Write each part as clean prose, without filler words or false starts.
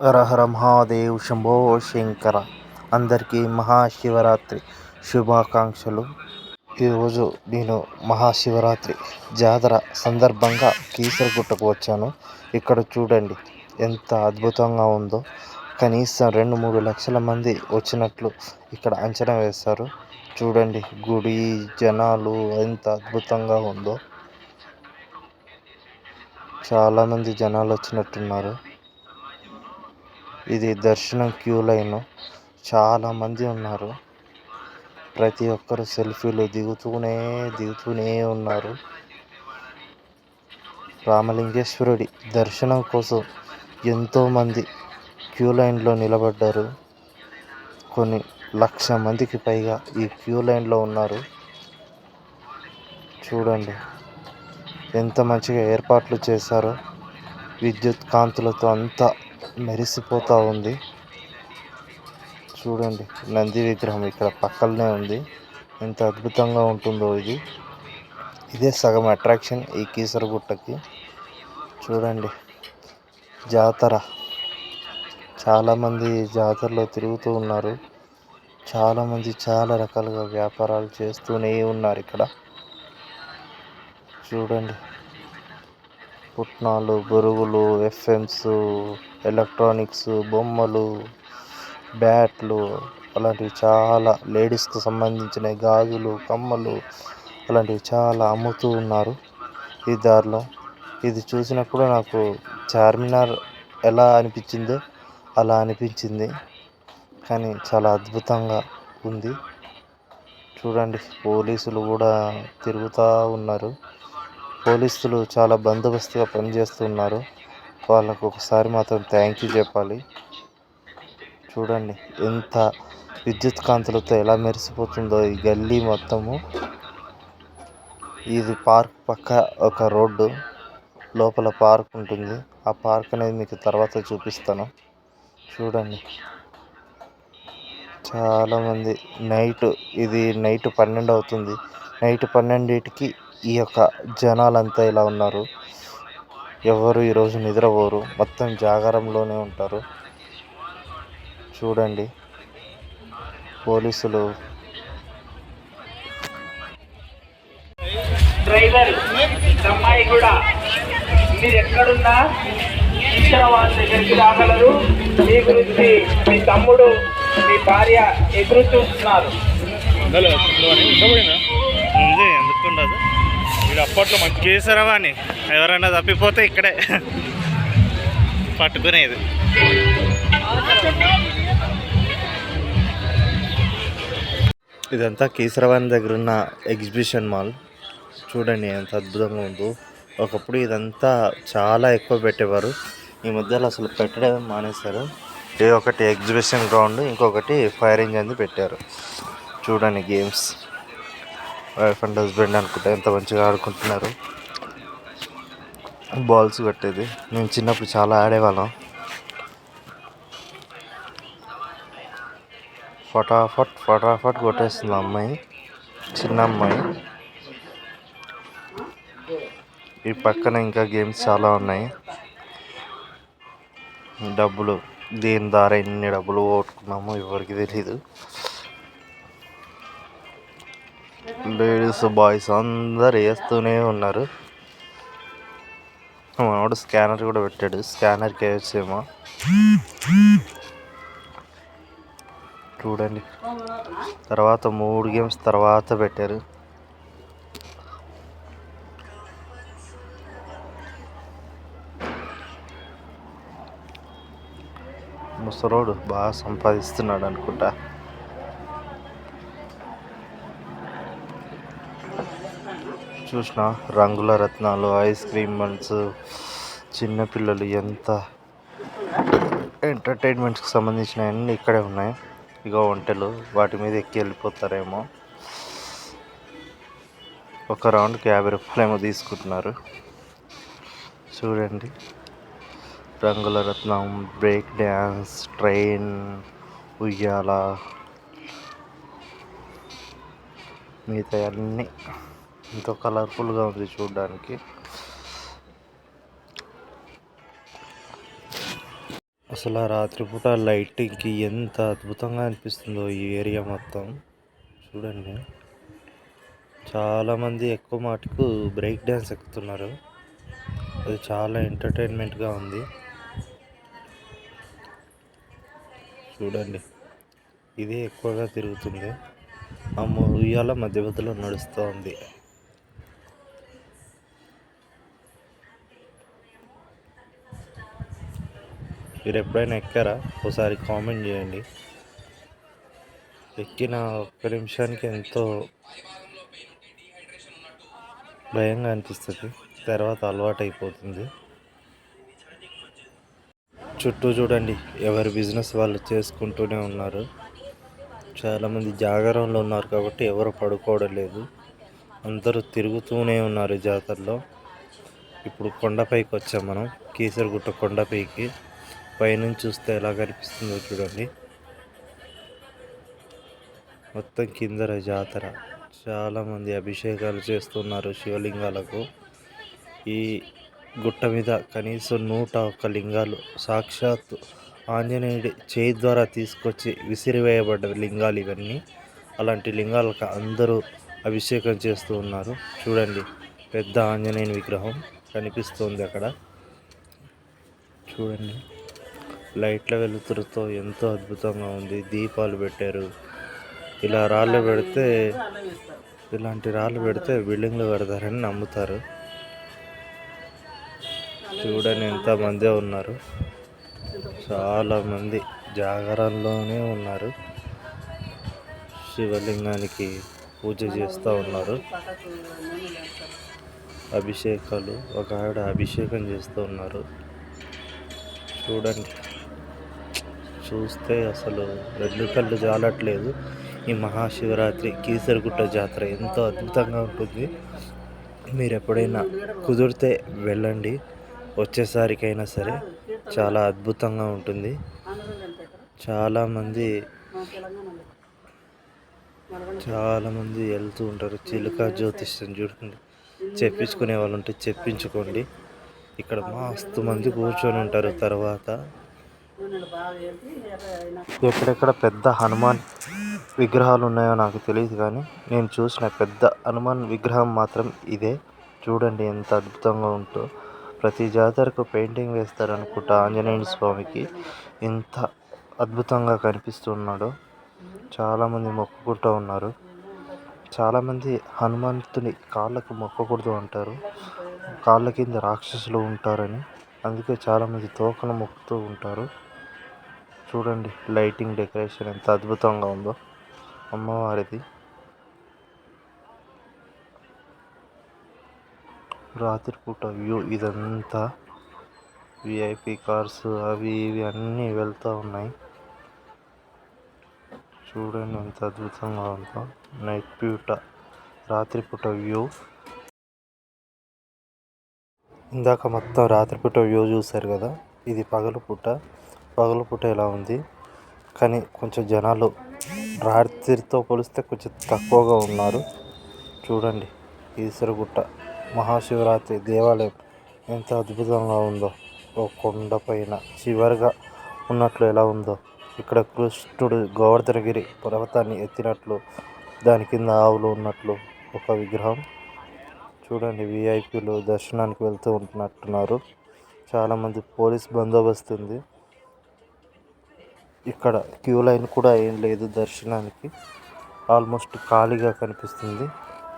హర హర మహాదేవ్ శంభో శంకర. అందరికీ మహాశివరాత్రి శుభాకాంక్షలు. ఈరోజు నేను మహాశివరాత్రి జాతర సందర్భంగా కీసరగుట్టకు వచ్చాను. ఇక్కడ చూడండి ఎంత అద్భుతంగా ఉందో. కనీసం 2-3 లక్షల మంది వచ్చినట్లు ఇక్కడ అంచనా వేశారు. చూడండి గుడి జనాలు ఎంత అద్భుతంగా ఉందో. చాలామంది జనాలు వచ్చినట్టున్నారు. ఇది దర్శనం క్యూ లైన్. చాలామంది ఉన్నారు. ప్రతి ఒక్కరు సెల్ఫీలు దిగుతూనే ఉన్నారు. రామలింగేశ్వరుడి దర్శనం కోసం ఎంతోమంది క్యూ లైన్లో నిలబడ్డారు. కొన్ని 1,00,000 మందికి పైగా ఈ క్యూ లైన్లో ఉన్నారు. చూడండి ఎంత మంచిగా ఏర్పాట్లు చేశారో. విద్యుత్ కాంతులతో అంతా మెరిసిపోతూ ఉంది. చూడండి నంది విగ్రహం ఇక్కడ పక్కనే ఉంది. ఎంత అద్భుతంగా ఉంటుందో ఇది. ఇదే సగం అట్రాక్షన్ ఈ కీసరగుట్టకి. చూడండి జాతర. చాలామంది జాతరలో తిరుగుతూ ఉన్నారు. చాలామంది చాలా రకాలుగా వ్యాపారాలు చేస్తూనే ఉన్నారు ఇక్కడ. చూడండి పుట్నాలు, బొరుగులు, ఎఫ్ఎమ్స్, ఎలక్ట్రానిక్స్, బొమ్మలు, బ్యాట్లు, అలాంటివి చాలా లేడీస్కి సంబంధించిన గాజులు, కమ్మలు, అలాంటివి చాలా అమ్ముతూ ఉన్నారు ఈ దారిలో. ఇది చూసినప్పుడు నాకు చార్మినార్ ఎలా అనిపించిందో అలా అనిపించింది. కానీ చాలా అద్భుతంగా ఉంది. చూడండి పోలీసులు కూడా తిరుగుతూ ఉన్నారు. పోలీసులు చాలా బందోబస్తుగా పనిచేస్తున్నారు. వాళ్ళకు ఒకసారి మాత్రం థ్యాంక్ యూ చెప్పాలి. చూడండి ఎంత విద్యుత్ కాంతులతో ఎలా మెరిసిపోతుందో ఈ గల్లీ మొత్తము. ఇది పార్క్ పక్క ఒక రోడ్డు, లోపల పార్క్ ఉంటుంది. ఆ పార్క్ అనేది మీకు తర్వాత చూపిస్తాను. చూడండి చాలామంది ఇది నైట్ 12 అవుతుంది. నైట్ 12కి ఈ యొక్క జనాలంతా ఇలా ఉన్నారు. ఎవరు ఈరోజు నిద్రపోరు, మొత్తం జాగారంలోనే ఉంటారు. చూడండి పోలీసులు. డ్రైవర్ అమ్మాయి కూడా మీరు ఎక్కడున్నా ఇచ్చిన వాళ్ళ దగ్గరికి రాగలరు. మీ గురించి మీ తమ్ముడు, మీ భార్య ఎదురు చూస్తున్నారు. ఎందుకుండదు వీడు అప్పట్లో మంచి కేసరవా అని ఎవరైనా తప్పిపోతే ఇక్కడే పట్టుకునేది. ఇదంతా కీసరవాణి దగ్గర ఉన్న ఎగ్జిబిషన్ మాల్. చూడండి ఎంత అద్భుతంగా ఉందో. ఒకప్పుడు ఇదంతా చాలా ఎక్కువ పెట్టేవారు. ఈ మధ్యలో అసలు పెట్టడం మానేశారు. ఒకటి ఎగ్జిబిషన్ గ్రౌండ్, ఇంకొకటి ఫైర్ ఇంజిన్ పెట్టారు. చూడండి గేమ్స్, వైఫ్ అండ్ హస్బెండ్ అనుకుంటా ఎంత మంచిగా ఆడుకుంటున్నారు. బాల్స్ కట్టేది మేము చిన్నప్పుడు చాలా ఆడేవాళ్ళం. ఫటాఫట్ కొట్టేస్తుంది అమ్మాయి, చిన్న అమ్మాయి. ఈ పక్కన ఇంకా గేమ్స్ చాలా ఉన్నాయి. డబ్బులు దీని ద్వారా ఎన్ని డబ్బులు పోగొట్టుకున్నామో ఎవరికి తెలీదు. లేడీస్ బాయ్స్ అందరు వేస్తూనే ఉన్నారు. మనోడు స్కానర్ కూడా పెట్టాడు. స్కానర్కి వేసేమో. చూడండి తర్వాత 3 గేమ్స్ తర్వాత పెట్టారు. ముసలోడు బాగా సంపాదిస్తున్నాడు అనుకుంటా. చూసిన రంగుల రత్నాలు, ఐస్ క్రీమ్ బన్స్, చిన్నపిల్లలు ఎంత ఎంటర్టైన్మెంట్స్కి సంబంధించిన అన్నీ ఇక్కడే ఉన్నాయి. ఇక ఒంటెలు వాటి మీద ఎక్కి వెళ్ళిపోతారేమో. ఒక రౌండ్కి 50 రూపాయలు ఏమో తీసుకుంటున్నారు. చూడండి రంగుల రత్నం, బ్రేక్ డ్యాన్స్, ట్రైన్, ఉయ్యాల, మిగతా అన్నీ ఎంతో కలర్ఫుల్గా ఉంది చూడడానికి. అసలు ఆ రాత్రిపూట లైటింగ్కి ఎంత అద్భుతంగా అనిపిస్తుందో ఈ ఏరియా మొత్తం. చూడండి, చాలామంది ఎక్కువ మటుకు బ్రేక్ డ్యాన్స్ ఎక్కుతున్నారు. అది చాలా ఎంటర్టైన్మెంట్గా ఉంది. చూడండి, ఇదే ఎక్కువగా తిరుగుతుంది. ఆ ఉయ్యాల మధ్య మధ్యలో నడుస్తూ ఉంది. మీరు ఎప్పుడైనా ఎక్కారా? ఒకసారి కామెంట్ చేయండి. ఎక్కిన ఒక్క నిమిషానికి ఎంతో భయంగా అనిపిస్తుంది, తర్వాత అలవాటు అయిపోతుంది. చుట్టూ చూడండి, ఎవరి బిజినెస్ వాళ్ళు చేసుకుంటూనే ఉన్నారు. చాలామంది జాగారంలో ఉన్నారు కాబట్టి ఎవరు పడుకోవడం లేదు, అందరూ తిరుగుతూనే ఉన్నారు జాతరలో. ఇప్పుడు కొండపైకి వచ్చాం మనం, కీసరగుట్ట కొండపైకి. పైనుంచి చూస్తే ఎలా కనిపిస్తుందో చూడండి. మొత్తం కిందర జాతర. చాలామంది అభిషేకాలు చేస్తున్నారు శివలింగాలకు. ఈ గుట్ట మీద కనీసం 101 లింగాలు సాక్షాత్ ఆంజనేయుడి చేయి ద్వారా తీసుకొచ్చి విసిరివేయబడ్డ లింగాలు ఇవన్నీ. అలాంటి లింగాలకు అందరూ అభిషేకం చేస్తూ ఉన్నారు. చూడండి, పెద్ద ఆంజనేయుని విగ్రహం కనిపిస్తుంది అక్కడ. చూడండి, లైట్ల వెలుతురుతో ఎంతో అద్భుతంగా ఉంది. దీపాలు పెట్టారు. ఇలాంటి రాళ్ళు పెడితే బిల్డింగ్లు కడతారని నమ్ముతారు. చూడండి, ఎంతమంది ఉన్నారు. చాలామంది జాగరణలోనే ఉన్నారు. శివలింగానికి పూజ చేస్తూ ఉన్నారు. అభిషేకాలు, ఒక ఆవిడ అభిషేకం చేస్తూ ఉన్నారు. చూడండి, చూస్తే అసలు రెండు కళ్ళు జాలట్లేదు. ఈ మహాశివరాత్రి కీసరగుట్ట జాతర ఎంతో అద్భుతంగా ఉంటుంది. మీరు ఎప్పుడైనా కుదిరితే వెళ్ళండి, వచ్చేసరికైనా సరే. చాలా అద్భుతంగా ఉంటుంది. చాలామంది వెళ్తూ ఉంటారు. చిలుక జ్యోతిష్యం చూడండి, చెప్పించుకునే వాళ్ళు ఉంటే చెప్పించుకోండి. ఇక్కడ మస్తు మంది కూర్చొని ఉంటారు. తర్వాత ఎక్కడెక్కడ పెద్ద హనుమాన్ విగ్రహాలు ఉన్నాయో నాకు తెలియదు, కానీ నేను చూసిన పెద్ద హనుమాన్ విగ్రహం మాత్రం ఇదే. చూడండి ఎంత అద్భుతంగా ఉందో. ప్రతి జాతరకు పెయింటింగ్ వేస్తారనుకుంటా ఆంజనేయుని స్వామికి. ఎంత అద్భుతంగా కనిపిస్తున్నాడో. చాలామంది మొక్కుకుంటూ ఉన్నారు. చాలామంది హనుమంతుని కాళ్ళకు మొక్కకూడదు అంటారు, కాళ్ళ కింద రాక్షసులు ఉంటారని. అందుకే చాలామంది తోకను మొక్కుతూ ఉంటారు. చూడండి, లైటింగ్ డెకరేషన్ ఎంత అద్భుతంగా ఉందో అమ్మవారిది. రాత్రిపూట వ్యూ ఇదంతా. విఐపి కార్స్ అవి ఇవి అన్నీ వెళ్తూ ఉన్నాయి. చూడండి ఎంత అద్భుతంగా ఉందో. నైట్ పూట, రాత్రిపూట వ్యూ. ఇందాక మొత్తం రాత్రిపూట వ్యూ చూశారు కదా, ఇది పగలుపూట ఎలా ఉంది. కానీ కొంచెం జనాలు రాత్రితో పోలిస్తే కొంచెం తక్కువగా ఉన్నారు. చూడండి, కీసరగుట్ట మహాశివరాత్రి దేవాలయం ఎంత అద్భుతంగా ఉందో. ఓ కొండపైన చివరిగా ఉన్నట్లు ఎలా ఉందో. ఇక్కడ కృష్ణుడు గోవర్ధనగిరి పర్వతాన్ని ఎత్తినట్లు, దాని కింద ఆవులు ఉన్నట్లు ఒక విగ్రహం. చూడండి, విఐపీలు దర్శనానికి వెళ్తూ ఉంటున్నట్టున్నారు. చాలామంది పోలీస్ బందోబస్తు ఉంది. ఇక్కడ క్యూ లైన్ కూడా ఏం లేదు దర్శనానికి. ఆల్మోస్ట్ ఖాళీగా కనిపిస్తుంది.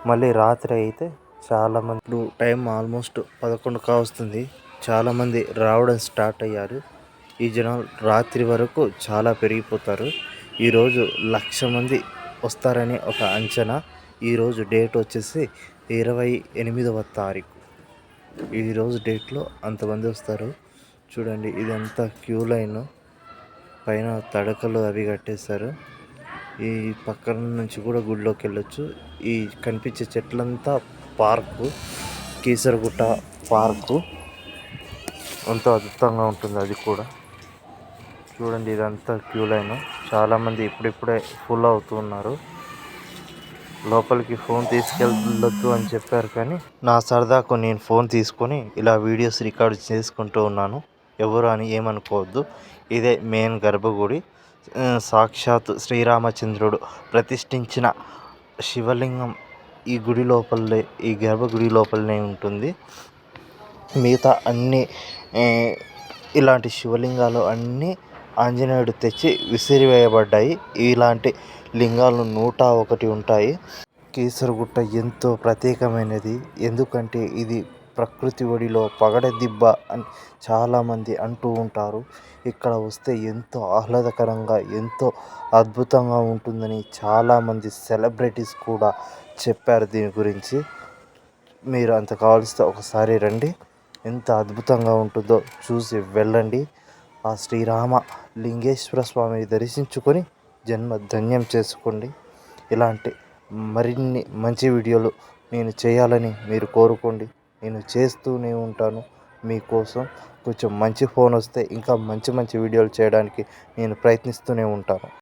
మళ్ళీ రాత్రి అయితే చాలామంది, టైం ఆల్మోస్ట్ 11 కావస్తుంది. చాలామంది రావడం స్టార్ట్ అయ్యారు. ఈ జనాలు రాత్రి వరకు చాలా పెరిగిపోతారు. ఈరోజు 1,00,000 మంది వస్తారని ఒక అంచనా. ఈరోజు డేట్ వచ్చేసి 28వ తారీఖు. ఈరోజు డేట్లో అంతమంది వస్తారు. చూడండి, ఇదంతా క్యూ లైన్. పైన తడకలు అవి కట్టేశారు. ఈ పక్కన నుంచి కూడా గుడిలోకి వెళ్ళొచ్చు. ఈ కనిపించే చెట్లంతా పార్కు, కీసరగుట్ట పార్కు. ఎంతో అద్భుతంగా ఉంటుంది అది కూడా. చూడండి, ఇదంతా క్యూ లైన్. చాలామంది ఇప్పుడిప్పుడే ఫుల్ అవుతూ ఉన్నారు. లోపలికి ఫోన్ తీసుకెళ్ళొద్దు అని చెప్పారు, కానీ నా సరదాకు నేను ఫోన్ తీసుకొని ఇలా వీడియోస్ రికార్డ్ చేసుకుంటూ ఉన్నాను. ఎవరు అని ఏమనుకోవద్దు. ఇదే మెయిన్ గర్భగుడి. సాక్షాత్ శ్రీరామచంద్రుడు ప్రతిష్ఠించిన శివలింగం ఈ గుడి లోపలే, ఈ గర్భగుడి లోపలనే ఉంటుంది. మిగతా అన్ని ఇలాంటి శివలింగాలు అన్నీ ఆంజనేయుడు తెచ్చి విసిరివేయబడ్డాయి. ఇలాంటి లింగాలు 101 ఉంటాయి. కీసరగుట్ట ఎంతో ప్రత్యేకమైనది. ఎందుకంటే ఇది ప్రకృతి ఒడిలో పగడదిబ్బ అని చాలామంది అంటూ ఉంటారు. ఇక్కడ వస్తే ఎంతో ఆహ్లాదకరంగా, ఎంతో అద్భుతంగా ఉంటుందని చాలామంది సెలబ్రిటీస్ కూడా చెప్పారు దీని గురించి. మీరు అంత కావలిస్తే ఒకసారి రండి, ఎంత అద్భుతంగా ఉంటుందో చూసి వెళ్ళండి. ఆ శ్రీరామ లింగేశ్వర స్వామిని దర్శించుకొని జన్మ ధన్యం చేసుకోండి. ఇలాంటి మరిన్ని మంచి వీడియోలు నేను చేయాలని మీరు కోరుకోండి. నేను చేస్తూనే ఉంటాను మీకోసం. కొంచెం మంచి ఫోన్ వస్తే ఇంకా మంచి మంచి వీడియోలు చేయడానికి నేను ప్రయత్నిస్తూనే ఉంటాను.